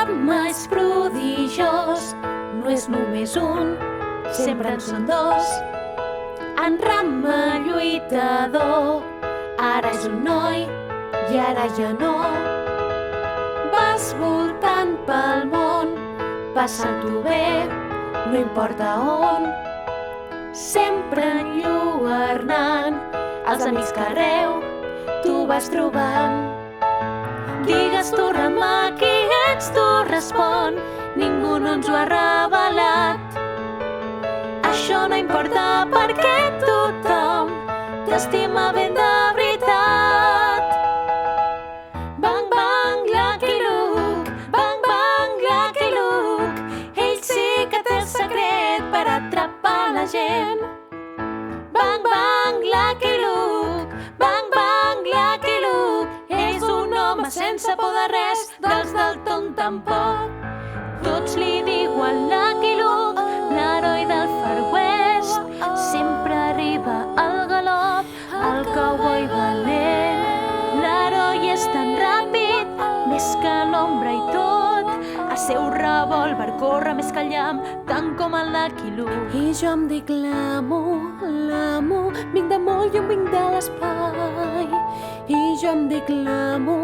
Rama és prodigiós, no és només un, sempre en són dos. En Rama lluitador, ara és un noi i ara ja no. Vas voltant pel món, passant-ho bé, no importa on. Sempre enlluernant els amics que arreu tu vas trobant. Digues tu, Rama, qui ets tu, respon, ningú no ens ho ha revelat. Això no importa perquè tothom t'estima ben de veritat. Bang, bang, Lucky Luke, bang, bang, Lucky Luke, ell sí que té el secret per atrapar la gent. Bang, bang, Lucky Luke, bang, bang, Lucky Luke, és un home sense por de res, dels del Tom tampoc. Tots li diuen Lucky Luke, l'heroi del Far West, sempre arriba al galop, el cowboy valent. L'heroi és tan ràpid, més que l'ombra i tot, el seu revòlver corre més que el llamp, tant com el Lucky Luke. I jo em dic l'amo, l'amo, vinc de molt lluny, vinc de l'espai. I jo em dic l'amo,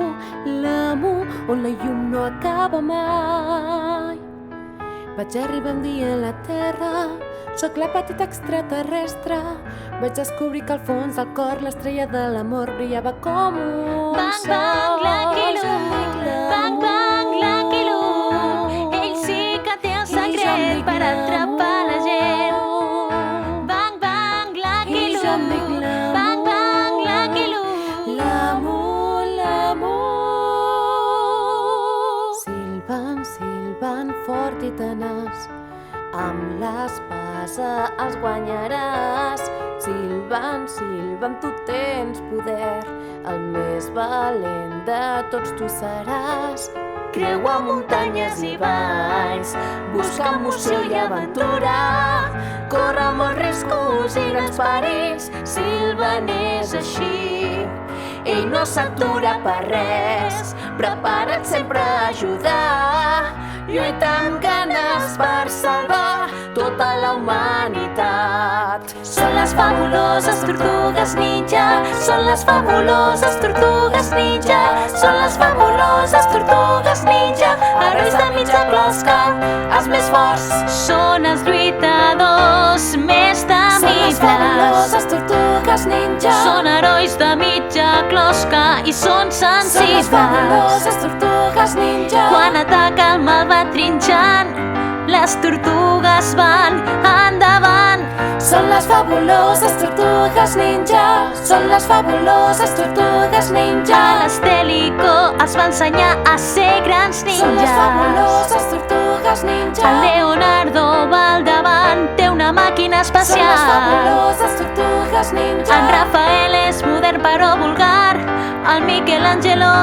l'amo, on la llum no acaba mai. Vaig arribar un dia a la Terra, sóc la petita extraterrestre. Vaig descobrir que al fons del cor l'estrella de l'amor brillava com un Bang, sol. bang, Lucky Luke, bang, bang, Lucky Luke, ell sí que té el secret per atrapar la gent. Bang, bang, Lucky I jo em dic Luke, l'amo, bang, bang, Lucky Luke. l'amo, l'amo. Silvant, silvant, fort i tenaç, amb l'espasa els guanyaràs. Silvant, silvant, tu tens poder, el més valent de tots tu seràs. Creua muntanyes i valls, busca emoció i aventura, corre molts riscos i grans perills. Silvant és així, ell no s'atura per res, prepara't sempre a ajudar, lluita amb ganes per salvar tota la humanitat. Són les fabuloses tortugues ninja, són les fabuloses tortugues ninja, són les fabuloses tortugues ninja, herois de mitja closca, els més forts. Són els lluitadors més Són les temibles. fabuloses tortugues ninja. Són herois de mitja closca i són Són les sensibles. fabuloses tortugues ninja. Quan ataca el mal va trinxant, les tortugues van endavant. Són les fabuloses tortugues ninja. Són les fabuloses tortugues ninja. A l'Estelico els va ensenyar a ser grans Són les ninjas. fabuloses tortugues ninja. El Leonardo va al davant, té una màquina Són les especial. fabuloses tortugues ninja. En Rafael és modern però vulgar, al Michelangelo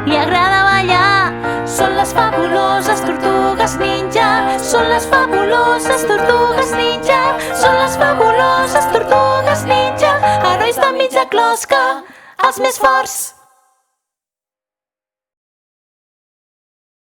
li agrada ballar. Són les fabuloses tortugues ninja, són les fabuloses tortugues ninja, són les fabuloses tortugues ninja, herois de mitja closca, els més forts.